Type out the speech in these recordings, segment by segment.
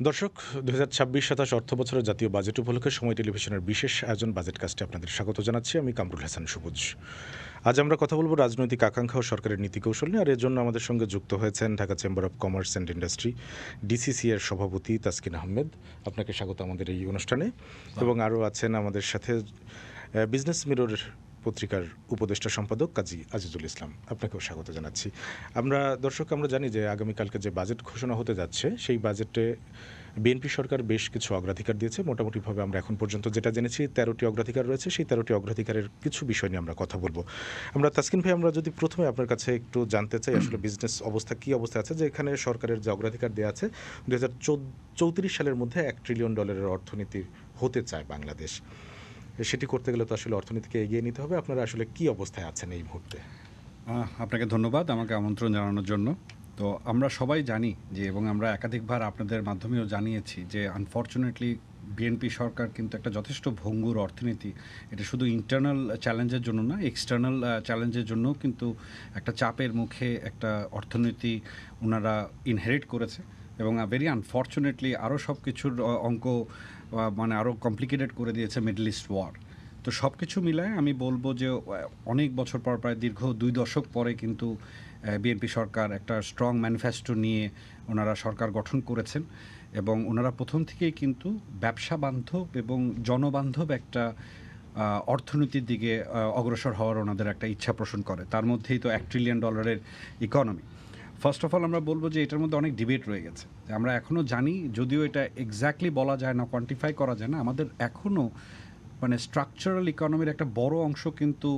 দর্শক, ২০২৬-২৭ অর্থবছরের জাতীয় বাজেট উপলক্ষে সময় টেলিভিশনের বিশেষ আয়োজন বাজেট কাস্টে আপনাদের স্বাগত জানাচ্ছি। আমি কামরুল হাসান সবুজ। আজ আমরা কথা বলবো রাজনৈতিক আকাঙ্ক্ষা ও সরকারের নীতি কৌশল নিয়ে। আর এর জন্য আমাদের সঙ্গে যুক্ত হয়েছেন Dhaka chamber of commerce and industry DCC এর সভাপতি তাসকিন আহমেদ। আপনাকে স্বাগত আমাদের এই অনুষ্ঠানে। এবং আরও আছেন আমাদের সাথে বিজনেস মিরর পত্রিকার উপদেষ্টা সম্পাদক কাজী আজিজুল ইসলাম। আপনাকেও স্বাগত জানাচ্ছি। আমরা জানি যে আগামীকালকে যে বাজেট ঘোষণা হতে যাচ্ছে সেই বাজেটে বিএনপি সরকার বেশ কিছু অগ্রাধিকার দিয়েছে। মোটামুটিভাবে আমরা এখন পর্যন্ত যেটা জেনেছি 13টি অগ্রাধিকার রয়েছে। সেই 13টি অগ্রাধিকারের কিছু বিষয় নিয়ে আমরা কথা বলবো। তাসকিন ভাই, আমরা যদি প্রথমে আপনার কাছে একটু জানতে চাই আসলে বিজনেস অবস্থা কী অবস্থা আছে, যে এখানে সরকারের যে অগ্রাধিকার দেওয়া আছে 2034 সালের মধ্যে $1 ট্রিলিয়ন অর্থনীতি হতে চায় বাংলাদেশ। সেটি করতে গেলে তো আসলে অর্থনীতিকে এগিয়ে নিতে হবে। আপনারা আসলে কি অবস্থায় আছেন এই মুহূর্তে? আপনাকে ধন্যবাদ আমাকে আমন্ত্রণ জানানোর জন্য। তো আমরা সবাই জানি যে, এবং আমরা একাধিকবার আপনাদের মাধ্যমেও জানিয়েছি যে আনফর্চুনেটলি বিএনপি সরকার কিন্তু একটা যথেষ্ট ভঙ্গুর অর্থনীতি, এটা শুধু ইন্টারনাল চ্যালেঞ্জের জন্য না, এক্সটার্নাল চ্যালেঞ্জের জন্যও কিন্তু একটা চাপের মুখে একটা অর্থনীতি ওনারা ইনহেরিট করেছে। এবং ভেরি আনফর্চুনেটলি আরও সব কিছুর অঙ্ক মানে আরও কমপ্লিকেটেড করে দিয়েছে মিডল ইস্ট ওয়ার। তো সব কিছু মিলায় আমি বলবো যে অনেক বছর পর, প্রায় দীর্ঘ 2 দশক পরে কিন্তু বিএনপি সরকার একটা স্ট্রং ম্যানিফেস্টো নিয়ে ওনারা সরকার গঠন করেছেন। এবং ওনারা প্রথম থেকেই কিন্তু ব্যবসা বান্ধব এবং জনবান্ধব একটা অর্থনীতির দিকে অগ্রসর হওয়ার ওনাদের একটা ইচ্ছা পোষণ করে। তার মধ্যেই তো $1 trillion economy. First of all আমরা বলবো যে এটার মধ্যে অনেক ডিবেট রয়ে গেছে। আমরা এখনও জানি, যদিও এটা এক্স্যাক্টলি বলা যায় না, কোয়ান্টিফাই করা যায় না, আমাদের এখনও মানে স্ট্রাকচারাল ইকোনমির একটা বড় অংশ কিন্তু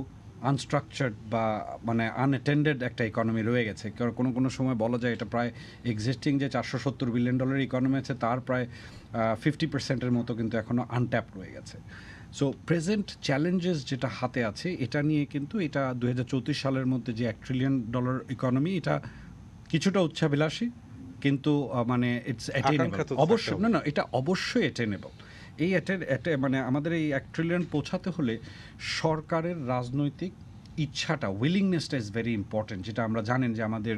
আনস্ট্রাকচার্ড বা মানে আনঅ্যাটেন্ডেড একটা ইকোনমি রয়ে গেছে। কারণ কোনো সময় বলা যায় এটা প্রায় এক্সিস্টিং যে $470 বিলিয়ন ইকোনমি আছে তার প্রায় 50% মতো কিন্তু এখনও আনট্যাপ রয়ে গেছে। সো প্রেজেন্ট চ্যালেঞ্জেস যেটা হাতে আছে এটা নিয়ে কিন্তু এটা 2034 সালের মধ্যে যে $1 ট্রিলিয়ন ইকোনমি, এটা কিছুটা উচ্চাভিলাষী, কিন্তু মানে ইটস অ্যাটেনেবল। অবশ্যই না, এটা অবশ্যই অ্যাটেনেবল। এই মানে আমাদের এই $1 ট্রিলিয়ন পৌঁছাতে হলে সরকারের রাজনৈতিক ইচ্ছাটা, উইলিংনেসটা ইজ ভেরি ইম্পর্টেন্ট। যেটা আমরা জানেন যে আমাদের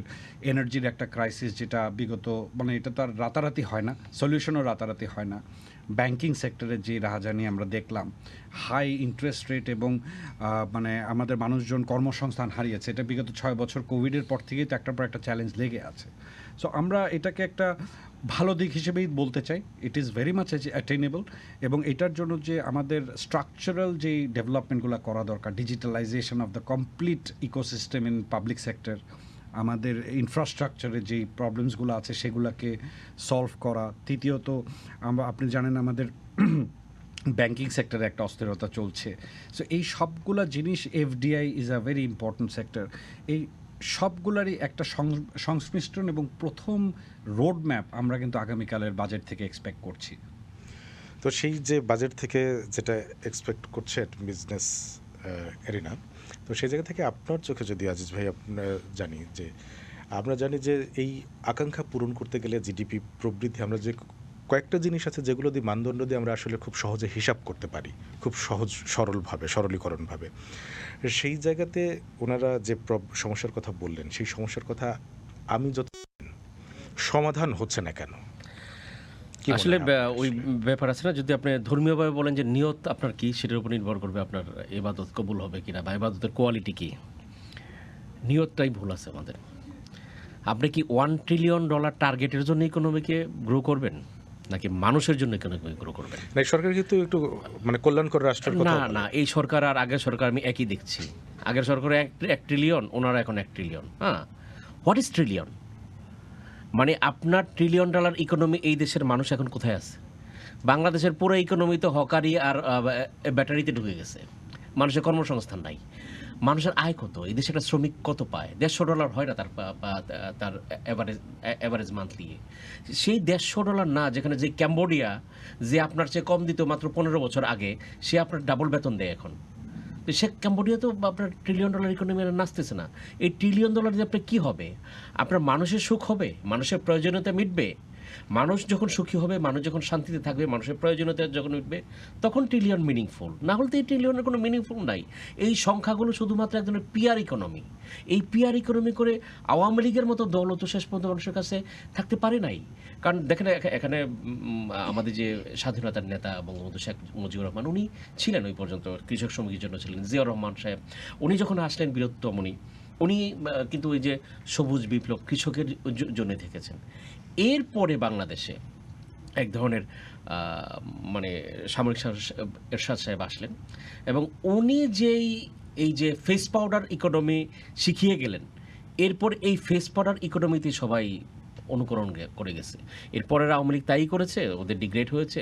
এনার্জির একটা ক্রাইসিস, যেটা বিগত মানে এটা তো আর রাতারাতি হয় না, সলিউশনও রাতারাতি হয় না। ব্যাংকিং সেক্টরের যে রাহাজানি আমরা দেখলাম, হাই ইন্টারেস্ট রেট এবং মানে আমাদের মানুষজন কর্মসংস্থান হারিয়েছে, এটা বিগত 6 বছর কোভিডের পর থেকেই তো একটার পর একটা চ্যালেঞ্জ লেগে আছে। সো আমরা এটাকে একটা ভালো দিক হিসেবেই বলতে চাই। It is very much attainable. এবং এটার জন্য যে আমাদের স্ট্রাকচারাল যেই ডেভেলপমেন্টগুলো করা দরকার, digitalization of the complete ecosystem in public sector, আমাদের ইনফ্রাস্ট্রাকচারের যেই প্রবলেমসগুলো আছে সেগুলোকে সলভ করা। তৃতীয়ত আপনি জানেন আমাদের ব্যাংকিং সেক্টরে একটা অস্থিরতা চলছে। সো এই সবগুলা জিনিস, FDI is a very important sector. এই সবগুলারই একটা সংশ্লিষ্টন এবং প্রথম রোড ম্যাপ আমরা কিন্তু আগামীকালের বাজেট থেকে এক্সপেক্ট করছি। তো সেই যে বাজেট থেকে যেটা এক্সপেক্ট করছে বিজনেস এরিনা, তো সেই জায়গা থেকে আপনার চোখে যদি আজিজ ভাই আমরা জানি যে এই আকাঙ্ক্ষা পূরণ করতে গেলে জিডিপি প্রবৃদ্ধি, আমরা যে কয়েকটা জিনিস আছে যেগুলো দিয়ে মানদণ্ড দিয়ে আমরা আসলে খুব সহজে হিসাব করতে পারি, খুব সরলীকরণভাবে। সেই জায়গাতে ওনারা যে সমস্যার কথা বললেন, সেই সমস্যার কথা আমি যত সমাধান হচ্ছে না কেন? আসলে ওই ব্যাপার আছে না, যদি আপনি ধর্মীয়ভাবে বলেন যে নিয়ত আপনার কি, সেটার উপর নির্ভর করবে আপনার ইবাদত কবুল হবে কিনা বা ইবাদতের কোয়ালিটি কি। নিয়তটাই ভুল আছে আমাদের। আপনি কি $1 ট্রিলিয়ন টার্গেটের জন্য ইকোনমিকে গ্রো করবেন, নাকি মানুষের জন্য ইকোনমি গ্রো করবেন? না, সরকার কিন্তু একটু মানে কল্যাণকর রাষ্ট্রের কথা না, এই সরকার আর আগের সরকার আমি একই দেখছি। আগের সরকারে $1 ট্রিলিয়ন, ওনারা এখন $1 ট্রিলিয়ন। What is trillion? মানে আপনার $1 ট্রিলিয়ন ইকোনমি, এই দেশের মানুষ এখন কোথায় আছে? বাংলাদেশের পুরো ইকোনমি তো হকারি আর ব্যাটারিতে ঢুকে গেছে। মানুষের কর্মসংস্থান নাই। মানুষের আয় কত? এই দেশে একটা শ্রমিক কত পায়? $150 হয় না তার অ্যাভারেজ মান্থলি। সেই $150 না, যেখানে যে ক্যাম্বোডিয়া, যে আপনার চেয়ে কম দিত মাত্র 15 বছর আগে, সে আপনার ডাবল বেতন দেয় এখন। তো সে ক্যাম্বোডিয়া তো আপনার $1 ট্রিলিয়ন ইকোনমি নাচতেছে না। এই $1 ট্রিলিয়ন দিয়ে আপনার কী হবে? আপনার মানুষের সুখ হবে? মানুষের প্রয়োজনীয়তা মিটবে? মানুষ যখন সুখী হবে, মানুষ যখন শান্তিতে থাকবে, মানুষের প্রয়োজনীয়তা যখন উঠবে, তখন ট্রিলিয়ন মিনিংফুল। না হলে তো এই ট্রিলিয়নের কোনো মিনিংফুল নাই। এই সংখ্যাগুলো শুধুমাত্র এক ধরনের পিআর ইকোনমি। এই পিআর ইকোনমি করে আওয়ামী লীগের মতো দল তো শেষ পর্যন্ত মানুষের কাছে থাকতে পারে নাই। কারণ দেখেন এখানে আমাদের যে স্বাধীনতার নেতা বঙ্গবন্ধু শেখ মুজিবুর রহমান, উনি ছিলেন ওই পর্যন্ত কৃষক সমিতির জন্য ছিলেন। জিয়াউর রহমান সাহেব উনি যখন আসলেন বীরত্বমণি, উনি কিন্তু ওই যে সবুজ বিপ্লব কৃষকের জন্য থেকেছেন। এরপরে বাংলাদেশে এক ধরনের মানে সামরিক এরশাদ সাহেব আসলেন এবং উনি যেই এই যে ফেস পাউডার ইকোনমি শিখিয়ে গেলেন, এরপর এই ফেস পাউডার ইকোনমিতে সবাই অনুকরণ করে গেছে। এরপরের আওয়ামী লীগ তাই করেছে, ওদের ডিগ্রেড হয়েছে।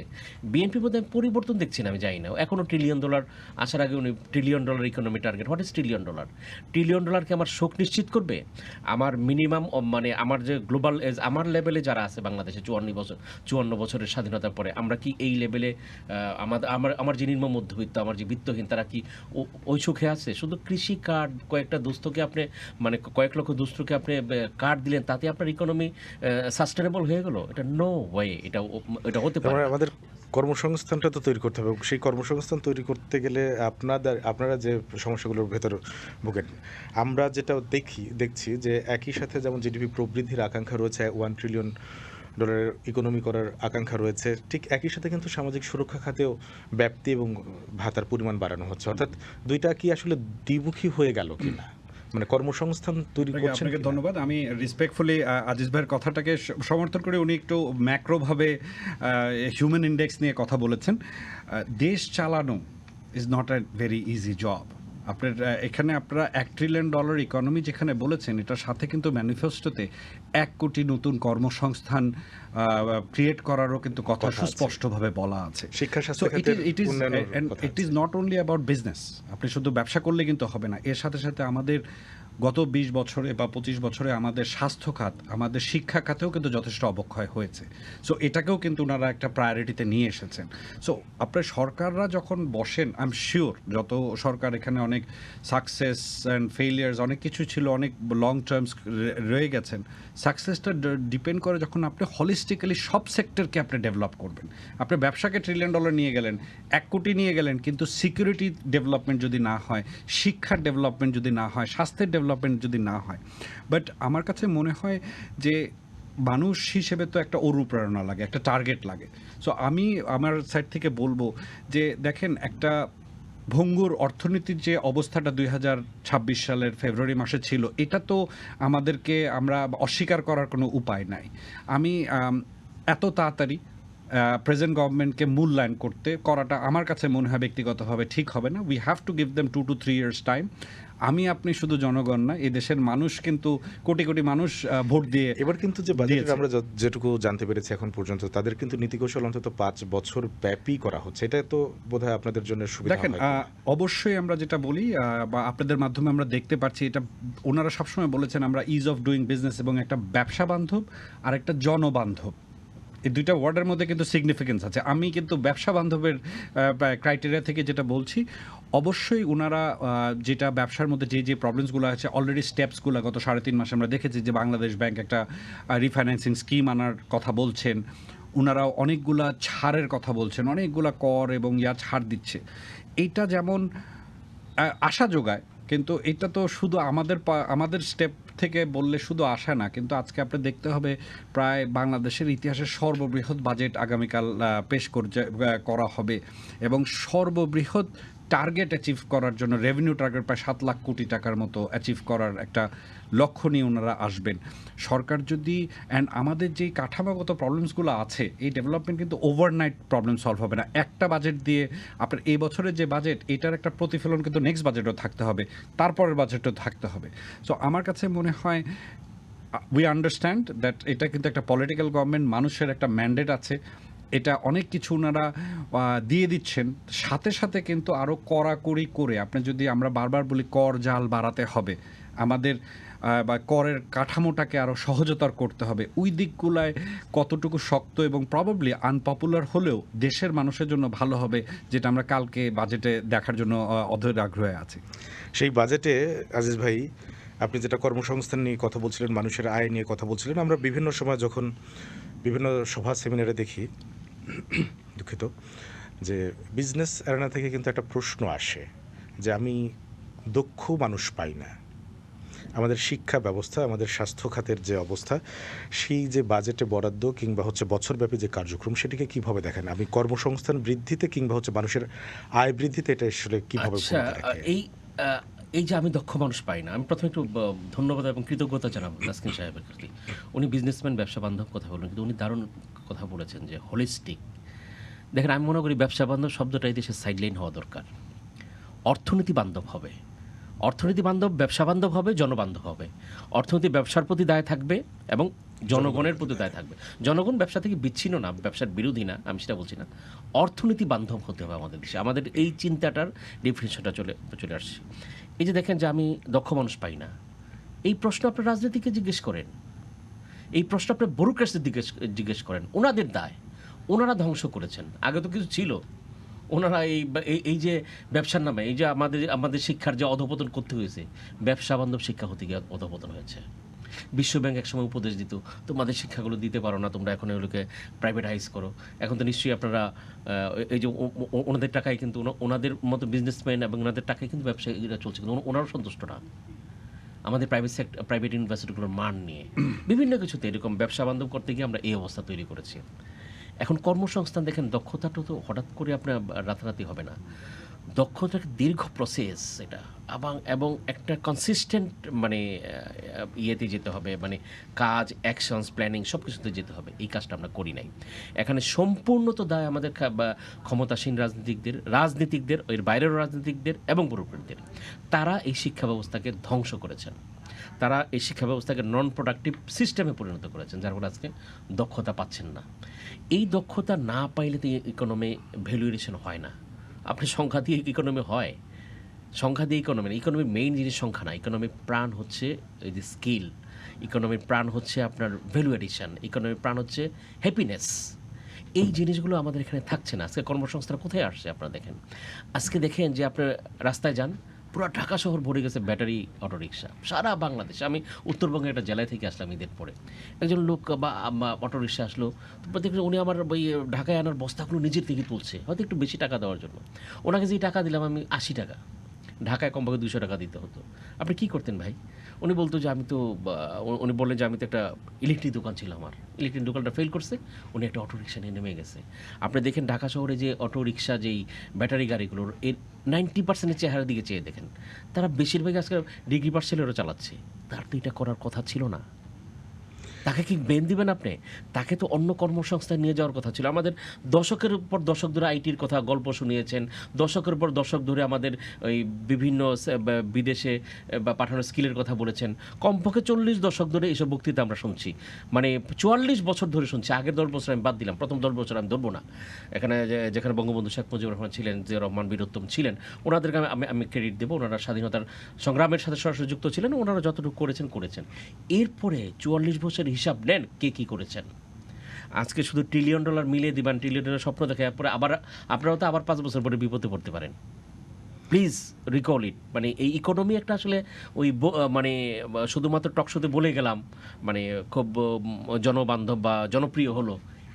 বিএনপির মধ্যে পরিবর্তন দেখছি না, আমি জানি না। এখনও $1 ট্রিলিয়ন আসার আগে উনি $1 trillion economy target. What is $1 trillion? $1 trillion কি আমার শোক নিশ্চিত করবে? আমার মিনিমাম মানে আমার যে গ্লোবাল এজ আমার লেভেলে যারা আছে বাংলাদেশে 54 বছরের স্বাধীনতার পরে, আমরা কি এই লেভেলে আমার যে নিম্ন মধ্যবিত্ত, আমার যে বিত্তহীন, তারা কি ওই সুখে আছে? শুধু কৃষি কার্ড, কয়েকটা দুস্থকে আপনি মানে কয়েক লক্ষ দুস্থকে আপনি কার্ড দিলেন, তাতে আপনার ইকোনমি সাস্টেনেবল হয়ে গেল? এটা নো ওয়ে, এটা হতে পারে না। আমাদের কর্মসংস্থানটা তো তৈরি করতে হবে। সেই কর্মসংস্থান তৈরি করতে গেলে আপনারা যে সমস্যাগুলোর ভেতর ভোগেন, আমরা যেটা দেখছি যে একই সাথে যেমন জিডিপি প্রবৃদ্ধির আকাঙ্ক্ষা রয়েছে, $1 ট্রিলিয়ন ইকোনমি করার আকাঙ্ক্ষা রয়েছে, ঠিক একই সাথে কিন্তু সামাজিক সুরক্ষা খাতেও ব্যাপ্তি এবং ভাতার পরিমাণ বাড়ানো হচ্ছে। অর্থাৎ দুইটা কি আসলে দ্বিমুখী হয়ে গেল কিনা, মানে কর্মসংস্থান তৈরি করছেন? আপনাকে ধন্যবাদ। আমি রেসপেক্টফুলি আজিজ ভাইয়ের কথাটাকে সমর্থন করে, উনি একটু ম্যাক্রোভাবে হিউম্যান ইন্ডেক্স নিয়ে কথা বলেছেন। দেশ চালানো is not a very easy job. আপনার এখানে আপনারা $1 ট্রিলিয়ন ইকোনমি যেখানে বলেছেন, এটার সাথে কিন্তু ম্যানিফেস্টোতে 1 কোটি নতুন কর্মসংস্থান ক্রিয়েট করারও কিন্তু কথা সুস্পষ্টভাবে বলা আছে। শিক্ষা স্বাস্থ্য খাতের it is not only about business. আপনি শুধু ব্যবসা করলে কিন্তু হবে না, এর সাথে সাথে আমাদের গত 20 বছরে বা 25 বছরে আমাদের স্বাস্থ্য খাত, আমাদের শিক্ষা খাতেও কিন্তু যথেষ্ট অবক্ষয় হয়েছে। সো এটাকেও কিন্তু ওনারা একটা প্রায়োরিটিতে নিয়ে এসেছেন। সো আপনার সরকাররা যখন বসেন, আই এম শিওর যত সরকার এখানে অনেক সাকসেস অ্যান্ড ফেইলিয়ার্স অনেক কিছু ছিল, অনেক লং টার্মস রয়ে গেছেন। সাকসেসটা ডিপেন্ড করে যখন আপনি হলিস্টিক্যালি সব সেক্টরকে আপনি ডেভেলপ করবেন। আপনি ব্যবসাকে $1 ট্রিলিয়ন নিয়ে গেলেন, 1 কোটি নিয়ে গেলেন, কিন্তু সিকিউরিটি ডেভেলপমেন্ট যদি না হয়, শিক্ষার ডেভেলপমেন্ট যদি না হয়, স্বাস্থ্যের ডেভেলপমেন্ট যদি না হয়, বাট আমার কাছে মনে হয় যে মানুষ হিসেবে তো একটা অনুপ্রেরণা লাগে, একটা টার্গেট লাগে। সো আমি আমার সাইড থেকে বলবো যে দেখেন, একটা ভঙ্গুর অর্থনীতির যে অবস্থাটা 2026 সালের ফেব্রুয়ারি মাসে ছিল, এটা তো আমরা অস্বীকার করার কোনো উপায় নাই। আমি এত তাড়াতাড়ি প্রেজেন্ট গভর্নমেন্টকে মূল্যায়ন করাটা আমার কাছে মনে হয় ব্যক্তিগতভাবে ঠিক হবে না। We have to give them 2 to 3 years time. আপনি শুধু জনগণ না, এই দেশের মানুষ কিন্তু কোটি কোটি মানুষ ভোট দিয়ে এবার কিন্তু যে বাজেটের আমরা যেটুকু জানতে পেরেছি এখন পর্যন্ত, তাদের কিন্তু নীতিকৌশল অন্তত 5 বছর ব্যাপী করা হচ্ছে। এটা তো বোধহয় আপনাদের জন্য সুবিধা। দেখেন, অবশ্যই আমরা যেটা বলি বা আপনাদের মাধ্যমে আমরা দেখতে পাচ্ছি, এটা ওনারা সবসময় বলেছেন আমরা ইজ অফ ডুইং বিজনেস, এবং একটা ব্যবসা বান্ধব আর একটা জনবান্ধব, এই দুইটা ওয়ার্ডের মধ্যে কিন্তু সিগনিফিকেন্স আছে। আমি কিন্তু ব্যবসা বান্ধবের ক্রাইটেরিয়া থেকে যেটা বলছি, অবশ্যই ওনারা যেটা ব্যবসার মধ্যে যে প্রবলেমসগুলো আছে, অলরেডি স্টেপসগুলো গত 3.5 মাসে আমরা দেখেছি যে বাংলাদেশ ব্যাংক একটা রিফাইন্যান্সিং স্কিম আনার কথা বলছেন, ওনারা অনেকগুলা ছাড়ের কথা বলছেন, অনেকগুলা কর এবং ছাড় দিচ্ছে। এইটা যেমন আশা যোগায়, কিন্তু এটা তো শুধু আমাদের স্টেপ থেকে বললে শুধু আশা না, কিন্তু আজকে আপনি দেখতে হবে প্রায় বাংলাদেশের ইতিহাসের সর্ববৃহৎ বাজেট আগামীকাল পেশ করা হবে, এবং সর্ববৃহৎ টার্গেট অ্যাচিভ করার জন্য রেভিনিউ টার্গেট প্রায় 7 লাখ কোটি টাকার মতো অ্যাচিভ করার একটা লক্ষ্য নিয়ে ওনারা আসবেন। সরকার যদি আমাদের যে কাঠামোগত প্রবলেমসগুলো আছে, এই ডেভেলপমেন্ট কিন্তু ওভারনাইট প্রবলেম সলভ হবে না। একটা বাজেট দিয়ে আপনার এই বছরের যে বাজেট, এটার একটা প্রতিফলন কিন্তু নেক্সট বাজেটও থাকতে হবে, তারপরের বাজেটও থাকতে হবে। সো আমার কাছে মনে হয় উই আন্ডারস্ট্যান্ড দ্যাট এটা কিন্তু একটা পলিটিক্যাল গভর্নমেন্ট, মানুষের একটা ম্যান্ডেট আছে, এটা অনেক কিছু ওনারা দিয়ে দিচ্ছেন। সাথে সাথে কিন্তু আরও কড়াকড়ি করে, আমরা বারবার বলি কর জাল বাড়াতে হবে, আমাদের বা করের কাঠামোটাকে আরও সহজতর করতে হবে, ওই দিকগুলায় কতটুকু শক্ত এবং প্রবাবলি আনপপুলার হলেও দেশের মানুষের জন্য ভালো হবে, যেটা আমরা কালকে বাজেটে দেখার জন্য অধীর আগ্রহে আছি। সেই বাজেটে আজিজ ভাই, আপনি যেটা কর্মসংস্থান নিয়ে কথা বলছিলেন, মানুষের আয় নিয়ে কথা বলছিলেন, আমরা বিভিন্ন সময় যখন বিভিন্ন সভা সেমিনারে দেখি দুঃখিত যে বিজনেস অ্যারেনা থেকে কিন্তু একটা প্রশ্ন আসে যে আমি দক্ষ মানুষ পাই না, আমাদের শিক্ষা ব্যবস্থা, আমাদের স্বাস্থ্য খাতের যে অবস্থা, সেই যে বাজেটে বরাদ্দ কিংবা হচ্ছে বছরব্যাপী যে কার্যক্রম, সেটিকে কিভাবে দেখেন? আমি কর্মসংস্থান বৃদ্ধিতে কিংবা হচ্ছে মানুষের আয় বৃদ্ধিতে এটা আসলে কিভাবে আচ্ছা, ভূমিকা রাখে? এই যে আমি দক্ষ মানুষ পাই না, আমি প্রথমে একটু ধন্যবাদ এবং কৃতজ্ঞতা জানাবো তাসকিন সাহেবের কাছে। উনি বিজনেসম্যান, ব্যবসা বান্ধব কথা বলেন, কিন্তু উনি দারুণ কথা বলেছেন যে হোলিস্টিক। দেখেন, আমি মনে করি ব্যবসা বান্ধব শব্দটা এই দেশের সাইডলাইন হওয়া দরকার। অর্থনীতি বান্ধব হবে, অর্থনীতি বান্ধব ব্যবসা বান্ধব হবে, জনবান্ধব হবে। অর্থনীতি ব্যবসার প্রতি দায় থাকবে এবং জনগণের প্রতি দায় থাকবে। জনগণ ব্যবসা থেকে বিচ্ছিন্ন না, ব্যবসার বিরোধী না, আমি সেটা বলছি না। অর্থনীতি বান্ধব হতে হবে আমাদের দেশে। আমাদের এই চিন্তাটার ডেফিনেশনটা চলে আসছে। এই যে দেখেন যে আমি দক্ষ মানুষ পাই না, এই প্রশ্ন আপনার রাজনীতিকে জিজ্ঞেস করেন, এই প্রশ্ন আপনার ব্যুরোক্রেটদের জিজ্ঞেস করেন। ওনাদের দায়, ওনারা ধ্বংস করেছেন। আগে তো কিছু ছিল, ওনারা এই যে ব্যবসার নামে এই যে আমাদের শিক্ষার যে অধপতন করতে হয়েছে, ব্যবসা বান্ধব শিক্ষা হতে গিয়ে অধপতন হয়েছে। বিশ্বব্যাংক একসময় উপদেশ দিত, তোমাদের শিক্ষাগুলো দিতে পারো না, তোমরা এখন এগুলোকে প্রাইভেটাইজ করো। এখন তো নিশ্চয়ই আপনারা এই যে ওনাদের টাকায় কিন্তু ওনাদের মতো বিজনেসম্যান এবং ওনাদের টাকায় কিন্তু ব্যবসায়ীরা চলছে, কিন্তু ওনারাও সন্তুষ্ট না। আমাদের প্রাইভেট ইউনিভার্সিটিগুলোর মান নিয়ে বিভিন্ন কিছুতে এরকম ব্যবসা বান্ধব করতে গিয়ে আমরা এই অবস্থা তৈরি করেছি। এখন কর্মসংস্থান দেখেন, দক্ষতাটা তো হঠাৎ করে আপনার রাতারাতি হবে না। দক্ষতা একটা দীর্ঘ প্রসেস এটা, এবং একটা কনসিস্টেন্ট মানে ইয়েতে যেতে হবে, মানে কাজ, অ্যাকশনস, প্ল্যানিং সব কিছুতে যেতে হবে। এই কাজটা আমরা করি নাই। এখানে সম্পূর্ণ তো দায় আমাদের ক্ষমতাসীন রাজনীতিকদের, এর বাইরের রাজনীতিকদের এবং ব্যুরোক্রেটদের। তারা এই শিক্ষা ব্যবস্থাকে ধ্বংস করেছেন, তারা এই শিক্ষা ব্যবস্থাকে নন প্রোডাক্টিভ সিস্টেমে পরিণত করেছেন, যার ফলে আজকে দক্ষতা পাচ্ছেন না। এই দক্ষতা না পাইলে তো ইকোনমি ভ্যালুয়েশন হয় না। আপনি সংখ্যা দিয়ে ইকোনমি হয়, সংখ্যা দিয়ে ইকোনমির মেইন জিনিস সংখ্যা না। ইকোনমির প্রাণ হচ্ছে এই যে স্কিল, ইকোনমির প্রাণ হচ্ছে আপনার ভ্যালু এডিশন, ইকোনমির প্রাণ হচ্ছে হ্যাপিনেস। এই জিনিসগুলো আমাদের এখানে থাকছে না। আজকে কর্মসংস্থান কোথায় আসছে আপনারা দেখেন। আজকে দেখেন যে আপনার রাস্তায় যান, পুরো ঢাকা শহর ভরে গেছে ব্যাটারি অটোরিকশা, সারা বাংলাদেশে। আমি উত্তরবঙ্গের একটা জেলায় থেকে আসলাম ঈদের পরে, একজন লোক বা অটোরিকশা আসলো, দেখলাম উনি আমার ওই ঢাকায় আনার বস্তাগুলো নিজের থেকে তুলছে, হয়তো একটু বেশি টাকা দেওয়ার জন্য। ওনাকে যে টাকা দিলাম আমি 80 টাকা, ঢাকায় কমপক্ষে 200 টাকা দিতে হতো। আপনি কী করতেন ভাই? উনি বলতো যে উনি বললেন যে আমি তো একটা ইলেকট্রিক দোকান ছিল, আমার ইলেকট্রিক দোকানটা ফেল করছে, উনি একটা অটো রিক্সা নিয়ে নেমে গেছে। আপনি দেখেন ঢাকা শহরে যে অটো রিক্সা, যেই ব্যাটারি গাড়িগুলোর, এর 90% চেহারার দিকে চেয়ে দেখেন, তারা বেশিরভাগই আজকে ডিগ্রি পাস ছেলেরা চালাচ্ছে। তার তো এটা করার কথা ছিল না। তাকে কি বেন দিবেন আপনি? তাকে তো অন্য কর্মসংস্থায় নিয়ে যাওয়ার কথা ছিল। আমাদের দশকের পর দশক ধরে আইটির কথা গল্প শুনিয়েছেন, দশকের পর দশক ধরে আমাদের ওই বিভিন্ন বিদেশে বা পাঠানোর স্কিলের কথা বলেছেন। কমপক্ষে 40 দশক ধরে এইসব বক্তৃতা আমরা শুনছি, মানে 44 বছর ধরে শুনছি। আগের 10 বছর আমি বাদ দিলাম, প্রথম 10 বছর আমি ধরবো না। এখানে যেখানে বঙ্গবন্ধু শেখ মুজিবুর রহমান ছিলেন, জিয়া রহমান, বীরোত্তম ছিলেন, ওনাদেরকে আমি ক্রেডিট দেবো। ওনারা স্বাধীনতার সংগ্রামের সাথে সরাসরি যুক্ত ছিলেন, ওনারা যতটুকু করেছেন। এরপরে 44 বছর হিসাব নেন কে কী করেছেন। আজকে শুধু $1 ট্রিলিয়ন মিলিয়ে দিবেন, $1 ট্রিলিয়নের স্বপ্ন দেখে পরে আবার আপনারাও তো আবার 5 বছর পরে বিপদে পড়তে পারেন। প্লিজ রিকল ইট। মানে এই ইকোনমি একটা আসলে ওই মানে শুধুমাত্র টকশোতে বলে গেলাম, মানে খুব জনবান্ধব বা জনপ্রিয় হলো,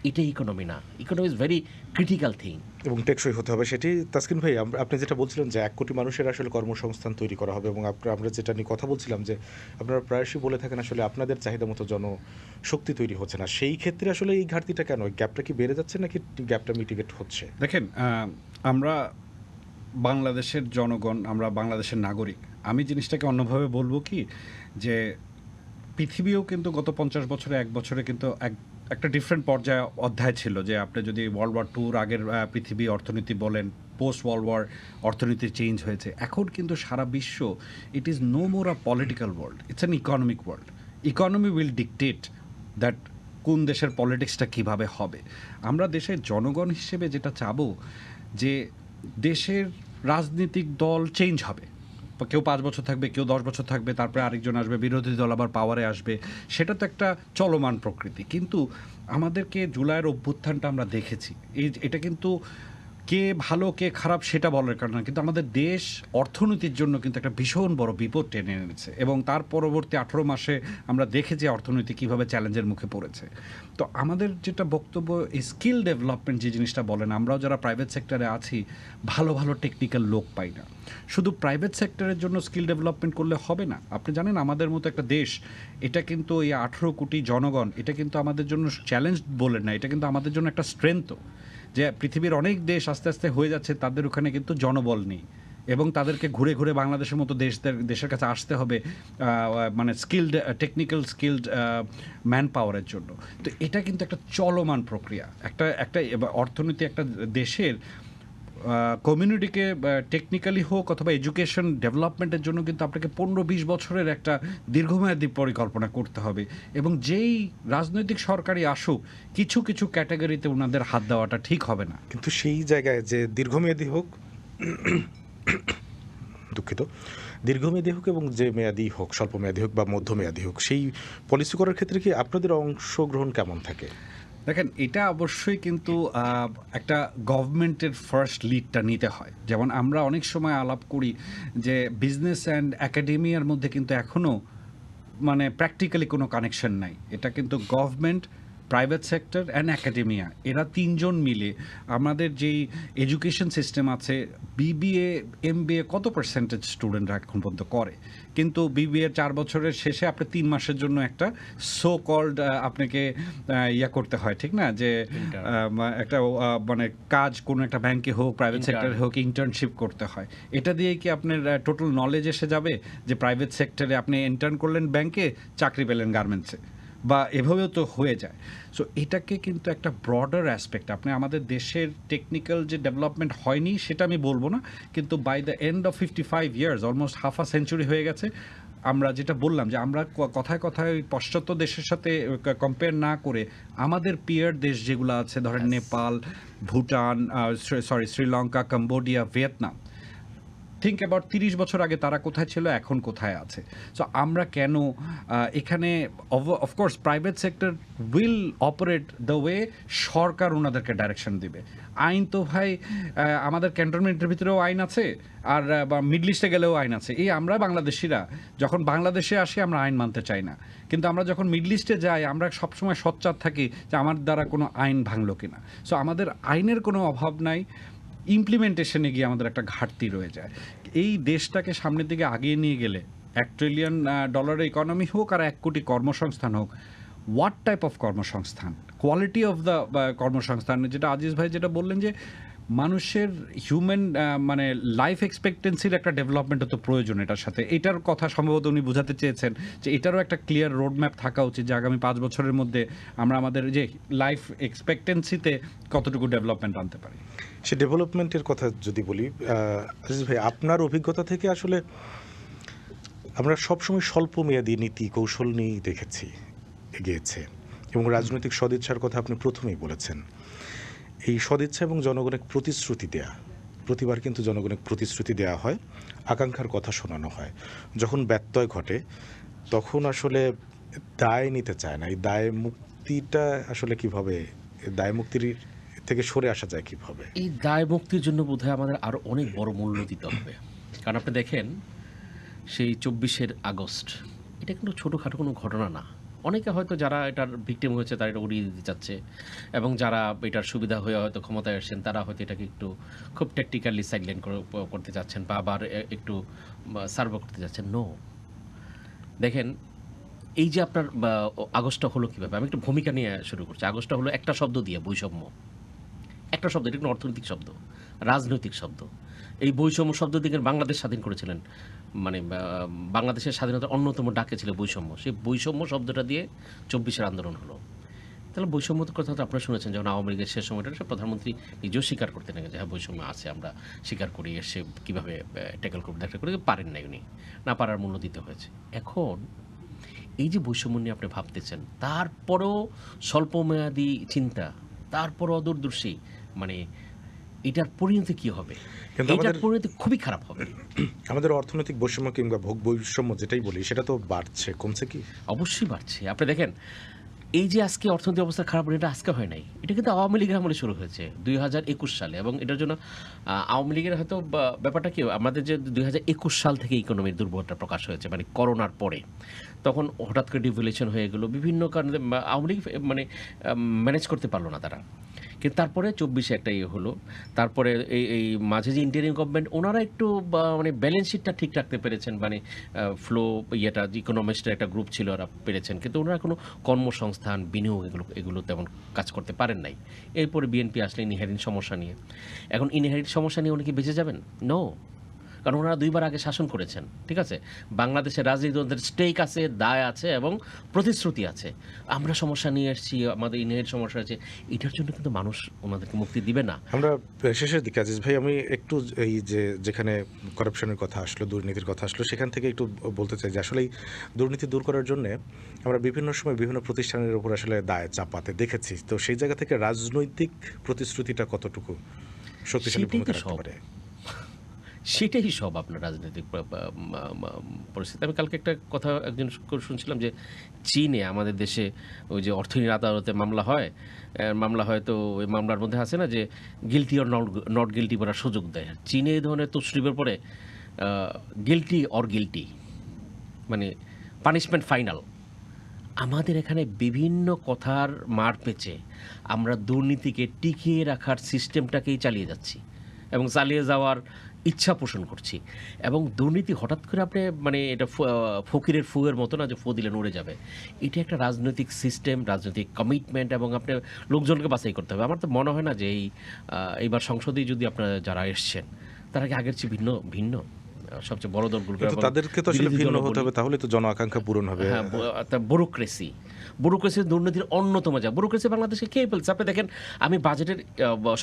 এটাই ইকোনমি না। Economy is very critical thing এবং টেকসই হতে হবে সেটি। তাসকিন ভাই, আপনি যেটা বলছিলেন যে 1 কোটি মানুষের আসলে কর্মসংস্থান তৈরি করা হবে, এবং আমরা যেটা নিয়ে কথা বলছিলাম যে আপনারা প্রায়শই বলে থাকেন আসলে আপনাদের চাহিদা মতো জনশক্তি তৈরি হচ্ছে না। সেই ক্ষেত্রে আসলে এই ঘাটতিটা কেন? গ্যাপটা কি বেড়ে যাচ্ছে নাকি গ্যাপটা মিটিগেট হচ্ছে? দেখেন, আমরা বাংলাদেশের জনগণ, আমরা বাংলাদেশের নাগরিক। আমি জিনিসটাকে অন্যভাবে বলবো কি, যে পৃথিবীও কিন্তু গত 50 বছরে, 1 বছরে কিন্তু একটা ডিফারেন্ট পর্যায়ে অধ্যায় ছিল। যে আপনি যদি ওয়ার্ল্ড ওয়ার 2 আগের পৃথিবী অর্থনীতি বলেন, পোস্ট ওয়ার্ল্ড ওয়ার অর্থনীতি চেঞ্জ হয়েছে। এখন কিন্তু সারা বিশ্ব, it is no more a political world, it's an economic world. Economy will dictate that কোন দেশের পলিটিক্সটা কিভাবে হবে। আমরা দেশের জনগণ হিসেবে যেটা চাবো, যে দেশের রাজনৈতিক দল চেঞ্জ হবে। কেউ 5 বছর থাকবে, কেউ 10 বছর থাকবে, তারপরে আরেকজন আসবে, বিরোধী দল আবার পাওয়ারে আসবে। সেটা তো একটা চলমান প্রকৃতি। কিন্তু আমাদেরকে জুলাইয়ের অভ্যুত্থানটা আমরা দেখেছি, এটা কিন্তু কে ভালো কে খারাপ সেটা বলার কারণ না, কিন্তু আমাদের দেশ অর্থনীতির জন্য কিন্তু একটা ভীষণ বড় বিপদ টেনে এনেছে, এবং তার পরবর্তী 18 মাসে আমরা দেখেছি অর্থনীতি কীভাবে চ্যালেঞ্জের মুখে পড়েছে। তো আমাদের যেটা বক্তব্য, এই স্কিল ডেভেলপমেন্ট যে জিনিসটা বলেন, আমরাও যারা প্রাইভেট সেক্টরে আছি ভালো ভালো টেকনিক্যাল লোক পাই না। শুধু প্রাইভেট সেক্টরের জন্য স্কিল ডেভেলপমেন্ট করলে হবে না। আপনি জানেন আমাদের মতো একটা দেশ, এটা কিন্তু এই 18 কোটি জনগণ, এটা কিন্তু আমাদের জন্য চ্যালেঞ্জ বলেন না, এটা কিন্তু আমাদের জন্য একটা স্ট্রেংথও, যে পৃথিবীর অনেক দেশ আস্তে আস্তে হয়ে যাচ্ছে তাদের ওখানে কিন্তু জনবল নেই, এবং তাদেরকে ঘুরে ঘুরে বাংলাদেশের মতো দেশের কাছে আসতে হবে মানে স্কিলড টেকনিক্যাল স্কিলড ম্যান পাওয়ারের জন্য। তো এটা কিন্তু একটা চলমান প্রক্রিয়া। একটা অর্থনীতি একটা দেশের কমিউনিটিকে টেকনিক্যালি হোক অথবা এডুকেশন ডেভেলপমেন্টের জন্য কিন্তু আপনাকে 15-20 বছরের একটা দীর্ঘমেয়াদী পরিকল্পনা করতে হবে, এবং যেই রাজনৈতিক সরকারই আসুক কিছু কিছু ক্যাটাগরিতে ওনাদের হাত দেওয়াটা ঠিক হবে না। কিন্তু সেই জায়গায় যে দীর্ঘমেয়াদী হোক, দুঃখিত, দীর্ঘমেয়াদী হোক এবং যে মেয়াদী হোক, স্বল্পমেয়াদী হোক বা মধ্যমেয়াদী হোক, সেই পলিসি করার ক্ষেত্রে কি আপনাদের অংশগ্রহণ কেমন থাকে? দেখেন, এটা অবশ্যই কিন্তু একটা গভর্নমেন্টের ফার্স্ট লিডটা নিতে হয়। যেমন আমরা অনেক সময় আলাপ করি যে বিজনেস অ্যান্ড একাডেমিয়ার মধ্যে কিন্তু এখনও মানে প্র্যাকটিক্যালি কোনো কানেকশন নাই। এটা কিন্তু government, private sector and academia, এরা তিনজন মিলে আমাদের যেই এডুকেশন সিস্টেম আছে, বিবিএ এমবিএ কত পার্সেন্টেজ স্টুডেন্টরা এখন পর্যন্ত করে, কিন্তু বিবিএ 4 বছরের শেষে আপনি 3 মাসের জন্য একটা সো কল্ড আপনাকে ইয়া করতে হয়, ঠিক না, যে একটা মানে কাজ কোনো একটা ব্যাংকে হোক প্রাইভেট সেক্টরে হোক ইন্টার্নশিপ করতে হয়। এটা দিয়ে কি আপনার টোটাল নলেজ এসে যাবে যে প্রাইভেট সেক্টরে আপনি ইন্টার্ন করলেন ব্যাংকে, চাকরি পেলেন গার্মেন্টসে, বা এভাবেও তো হয়ে যায়। সো এটাকে কিন্তু একটা ব্রডার অ্যাসপেক্ট, আপনি আমাদের দেশের টেকনিক্যাল যে ডেভেলপমেন্ট হয়নি সেটা আমি বলবো না, কিন্তু by the end of 55 years, almost half a century হয়ে গেছে, আমরা যেটা বললাম যে আমরা কথায় কথায় ওই পাশ্চাত্য দেশের সাথে কম্পেয়ার না করে আমাদের পিয়ার দেশ যেগুলো আছে, ধরেন Nepal, Bhutan, Sri Lanka, Cambodia, Vietnam, think about 30 বছর আগে তারা কোথায় ছিল, এখন কোথায় আছে। সো আমরা কেন এখানে, of course private sector will operate the way সরকার ওনাদেরকে ডাইরেকশন দিবে। আইন তো ভাই আমাদের ক্যান্টনমেন্টের ভিতরেও আইন আছে, আর বা মিডল ইস্টে গেলেও আইন আছে। এই আমরা বাংলাদেশিরা যখন বাংলাদেশে আসি আমরা আইন মানতে চাই না, কিন্তু আমরা যখন মিডল ইস্টে যাই আমরা সবসময় সোচ্চার থাকি যে আমার দ্বারা কোনো আইন ভাঙলো কিনা। সো আমাদের আইনের কোনো অভাব নাই, ইমপ্লিমেন্টেশনে গিয়ে আমাদের একটা ঘাটতি রয়ে যায়। এই দেশটাকে সামনের দিকে আগিয়ে নিয়ে গেলে $1 ট্রিলিয়ন ইকোনমি হোক আর 1 কোটি কর্মসংস্থান হোক, হোয়াট টাইপ অফ কর্মসংস্থান, কোয়ালিটি অফ দ্য কর্মসংস্থান, যেটা আজিজ ভাই যেটা বললেন যে মানুষের হিউম্যান মানে লাইফ এক্সপেক্টেন্সির একটা ডেভেলপমেন্ট তো প্রয়োজন, এটার সাথে এটার কথা সম্ভবত উনি বোঝাতে চেয়েছেন যে এটারও একটা ক্লিয়ার রোডম্যাপ থাকা উচিত, যে আগামী 5 বছরের মধ্যে আমরা আমাদের যে লাইফ এক্সপেক্টেন্সিতে কতটুকু ডেভেলপমেন্ট আনতে পারি। সে ডেভেলপমেন্টের কথা যদি বলি, আজিজ ভাই আপনার অভিজ্ঞতা থেকে আসলে আমরা সবসময় স্বল্পমেয়াদী নীতি কৌশল নিয়েই দেখেছি এগিয়েছে, এবং রাজনৈতিক সদিচ্ছার কথা আপনি প্রথমেই বলেছেন। এই সদিচ্ছা এবং জনগণের প্রতিশ্রুতি দেয়া, প্রতিবার কিন্তু জনগণের প্রতিশ্রুতি দেওয়া হয়, আকাঙ্ক্ষার কথা শোনানো হয়, যখন ব্যত্যয় ঘটে তখন আসলে দায় নিতে চায় না। এই দায় মুক্তিটা আসলে কিভাবে, দায় মুক্তির থেকে সরে আসা যায় কিভাবে? এই দায় মুক্তির জন্য বোধহয় আমাদের আরও অনেক বড় মূল্য দিতে হবে। কারণ আপনি দেখেন সেই 24 আগস্ট, এটা কিন্তু ছোটোখাটো কোনো ঘটনা না। অনেকে হয়তো যারা এটার ভিকটিম হয়েছে তারা এটা উড়িয়ে দিতে চাচ্ছে, এবং যারা এটার সুবিধা হয়ে হয়তো ক্ষমতায় আসছেন তারা হয়তো এটাকে একটু খুব টেকনিক্যালি সাইডলাইন করতে চাচ্ছেন, বা আবার একটু সার্ভ করতে চাচ্ছেন। নো, দেখেন এই যে আপনার আগস্টটা হলো কীভাবে, আমি একটু ভূমিকা নিয়ে শুরু করছি। আগস্টটা হলো একটা শব্দ দিয়ে, বৈষম্য। একটা শব্দ, এটা কোনো অর্থনৈতিক শব্দ, রাজনৈতিক শব্দ। এই বৈষম্য শব্দ দিকে বাংলাদেশ স্বাধীন করেছিলেন, মানে বাংলাদেশের স্বাধীনতার অন্যতম ডাকে ছিল বৈষম্য। সেই বৈষম্য শব্দটা দিয়ে 24 আন্দোলন হলো। তাহলে বৈষম্যর কথা তো আপনারা শুনেছেন, যখন আওয়ামী লীগের শেষ সময়টা সে প্রধানমন্ত্রী নিজেও স্বীকার করতেন যে হ্যাঁ বৈষম্য আছে, আমরা স্বীকার করি, এসে কীভাবে ট্যাকেল করতে দেখা করে পারেন নাই, উনি না পারার মূল্য দিতে হয়েছে। এখন এই যে বৈষম্য নিয়ে আপনি ভাবতেছেন, তারপরেও স্বল্পমেয়াদী চিন্তা, তারপরও অদূরদর্শী, মানে এটার পরিণতি কী হবে? এটার পরিণতি খুবই খারাপ হবে। আমাদের অর্থনৈতিক বৈষম্য কিংবা ভোগ বৈষম্য যেটাই বলি সেটা তো বাড়ছে, কমছে কি? অবশ্যই বাড়ছে। আপনি দেখেন এই যে আজকে অর্থনৈতিক অবস্থা খারাপ এটা আজকে হয় নাই, এটা কিন্তু আওয়ামী লীগের আমলে শুরু হয়েছে 2021 সালে। এবং এটার জন্য আওয়ামী লীগের হয়তো ব্যাপারটা কি, আমাদের যে 2021 সাল থেকে ইকোনমির দুর্বলতা প্রকাশ হয়েছে, মানে করোনার পরে, তখন হঠাৎ করে ডিভ্যালুয়েশন হয়ে গেল বিভিন্ন কারণে, আওয়ামী লীগ মানে ম্যানেজ করতে পারলো না তারা। কিন্তু তারপরে 24-এ একটা ইয়ে হলো, তারপরে এই মাঝে যে ইন্টারিম গভর্নমেন্ট, ওনারা একটু মানে ব্যালেন্স শিটটা ঠিক রাখতে পেরেছেন, মানে ফ্লো ইয়েটা, ইকোনমিস্টের একটা গ্রুপ ছিল, ওরা পেরেছেন, কিন্তু ওনারা কোনো কর্মসংস্থান, বিনিয়োগ এগুলো তেমন কাজ করতে পারেন নাই। এরপরে বিএনপি আসলে ইনহেরিট সমস্যা নিয়ে। এখন ইনহেরিট সমস্যা নিয়ে উনি কি বেঁচে যাবেন? নো, কারণ ওনারা 2বার আগে শাসন করেছেন, ঠিক আছে? বাংলাদেশের রাজনীতি ওদের স্টেক আছে, দায় আছে এবং প্রতিশ্রুতি আছে। আমরা সমস্যা নিয়ে এসেছি, আমাদের ইনহেরিট সমস্যা আছে, এটার জন্য কিন্তু মানুষ ওনাদেরকে মুক্তি দিবে না। আমরা শেষের দিকে আজিজ ভাই, আমি একটু এই যে যেখানে করাপশনের কথা আসলো, দুর্নীতির কথা আসলো, সেখান থেকে একটু বলতে চাই যে আসলে এই দুর্নীতি দূর করার জন্য আমরা বিভিন্ন সময় বিভিন্ন প্রতিষ্ঠানের উপর আসলে দায় চাপাতে দেখেছি। তো সেই জায়গা থেকে রাজনৈতিক প্রতিশ্রুতিটা কতটুকু শক্তিশালী ভূমিকা রাখতে পারে? সেটাই সব আপনার রাজনৈতিক পরিস্থিতি। আমি কালকে একটা কথা একজন শুনছিলাম যে চীনে আমাদের দেশে ওই যে অর্থনীতি আদালতে মামলা হয় তো ওই মামলার মধ্যে আছে না যে গিলটি অর নট গিলটি বলার সুযোগ দেয়। চীনে এই ধরনের তসরিপের পরে গিলটি অর গিলটি মানে পানিশমেন্ট ফাইনাল। আমাদের এখানে বিভিন্ন কথার মার পেঁচে আমরা দুর্নীতিকে টিকিয়ে রাখার সিস্টেমটাকেই চালিয়ে যাচ্ছি এবং চালিয়ে যাওয়ার ইচ্ছা পোষণ করছি। এবং দুর্নীতি হঠাৎ করে আপনি মানে এটা ফকিরের ফুয়ের মতো না যে ফু দিলে নড়ে যাবে। এটা একটা রাজনৈতিক সিস্টেম, রাজনৈতিক কমিটমেন্ট, এবং আপনি লোকজনকে বাছাই করতে হবে। আমার তো মনে হয় না যে এইবার সংসদেই যদি আপনারা যারা এসছেন তারা কি আগের চেয়ে ভিন্ন সবচেয়ে বড় দলগুলো, তাদেরকে তো আসলে ভিন্ন হতে হবে, তাহলে তো জন আকাঙ্ক্ষা পূরণ হবে। হ্যাঁ, ব্যুরোক্রেসি দুর্নীতির অন্যতম যা। ব্যুরোক্রেসি বাংলাদেশে খেয়ে ফেলছে। আপনি দেখেন, আমি বাজেটের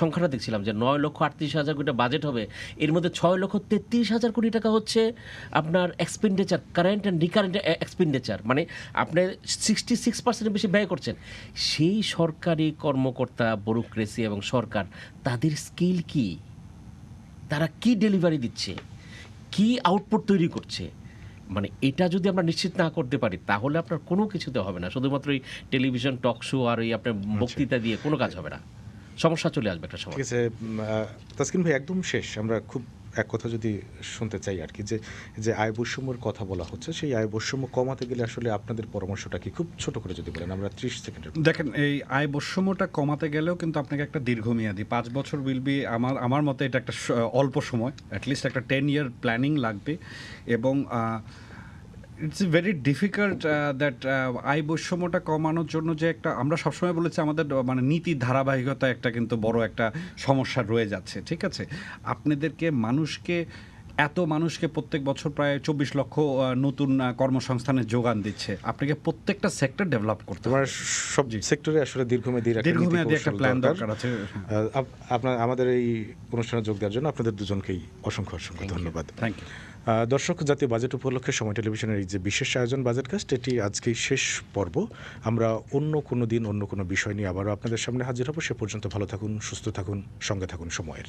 সংখ্যাটা দেখছিলাম যে 9,38,000 কোটি বাজেট হবে, এর মধ্যে 6,33,000 কোটি টাকা হচ্ছে আপনার expenditure, current and recurrent expenditure, মানে আপনি 66% বেশি ব্যয় করছেন। সেই সরকারি কর্মকর্তা, ব্যুরোক্রেসি এবং সরকার, তাদের স্কিল কি, তারা কি ডেলিভারি দিচ্ছে, কি আউটপুট তৈরি করছে, মানে এটা যদি আমরা নিশ্চিত না করতে পারি তাহলে আপনার কোনো কিছুতে হবে না। শুধুমাত্র এই টেলিভিশন টক শো আর এই আপনার বক্তৃতা দিয়ে কোনো কাজ হবে না, সমস্যা চলে আসবে একটা সময়। ঠিক আছে তাসকিন ভাই, একদম শেষ আমরা খুব এক কথা যদি শুনতে চাই আর কি, যে আয় বৈষম্যের কথা বলা হচ্ছে, সেই আয় বৈষম্য কমাতে গেলে আসলে আপনাদের পরামর্শটা কি, খুব ছোট করে যদি বলেন, আমরা 30 সেকেন্ডের। দেখেন, এই আয় বৈষম্যটা কমাতে গেলেও কিন্তু আপনাকে একটা দীর্ঘমেয়াদী 5 বছর উইল বি, আমার মতে এটা একটা অল্প সময়, অ্যাটলিস্ট একটা 10 ইয়ার প্ল্যানিং লাগবে। এবং ইটস ভেরি ডিফিকাল্ট দ্যাট আয় বৈষম্যটা কমানোর জন্য যে একটা, আমরা সবসময় বলেছি আমাদের মানে নীতির ধারাবাহিকতা একটা কিন্তু বড় একটা সমস্যা রয়ে যাচ্ছে, ঠিক আছে? আপনাদেরকে এত মানুষকে প্রত্যেক বছর প্রায় 24 লক্ষ নতুন কর্মসংস্থানের যোগান দিচ্ছে, আপনাকে প্রত্যেকটা সেক্টর ডেভেলপ করতে হবে। সব সেক্টরে আসলে দীর্ঘমেয়াদী একটা প্ল্যান দরকার আছে। আপনার আমাদের এই অনুষ্ঠানে যোগ দেওয়ার জন্য আপনাদের দুজনকেই অসংখ্য ধন্যবাদ। Thank you. দর্শক, জাতীয় বাজেট উপলক্ষে সময় টেলিভিশনের এই যে বিশেষ আয়োজন বাজেটকাস্ট, এটি আজকেই শেষ পর্ব। আমরা অন্য কোনো দিন অন্য কোনো বিষয় নিয়ে আবারও আপনাদের সামনে হাজির হব। সে পর্যন্ত ভালো থাকুন, সুস্থ থাকুন, সঙ্গে থাকুন সময়ের।